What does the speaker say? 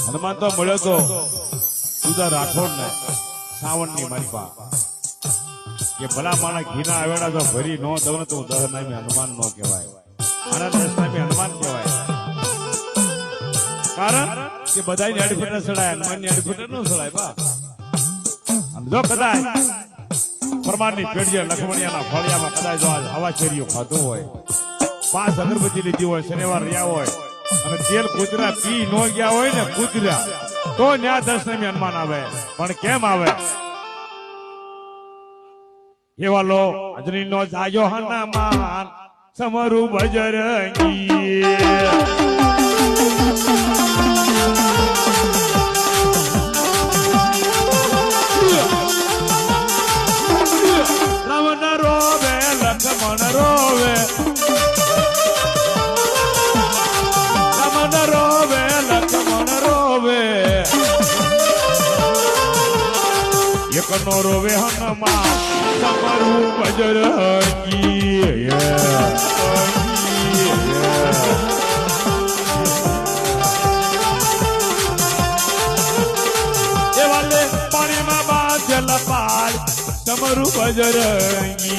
હનુમાન તો મળ્યો તો તુજા રાઠોડ ને સાવણ ની મારી કે ભલા માણા ઘીના આવેડા જો ભરી નો દઉં તો 10 નામી હનુમાન નો કહેવાય, મારા 10 નામી હનુમાન કહેવાય. કારણ કે બધાની અડફેટે સડાય, હનુમાનની અડફેટે ન સડાય બા. જો કદાચ પરમારની પેઢીએ લખમણિયાના ફળિયામાં કદાચ જો હવા શેરીઓ ખાધું હોય, 5 અગરબત્તી લીધી હોય, શનિવાર રહ્યા હોય અને તેલ કૂતરા પી નો ગયા હોય ને કૂતરા, તો ન્યા 10 નામી હનુમાન આવે. પણ કેમ આવે? એવા લો અજની નો જાયો હનુમાન સમરું બજરંગી. રાવણ રોવે લક્ષ્મણ રોવે, રાવણ રોવે લક્ષ્મણ રોવે, એક નો રોવે હનુમાન સમરું બજરંગી. એવાલે પાણીમાં બાંધેલા પાડ સમરું બજરંગી.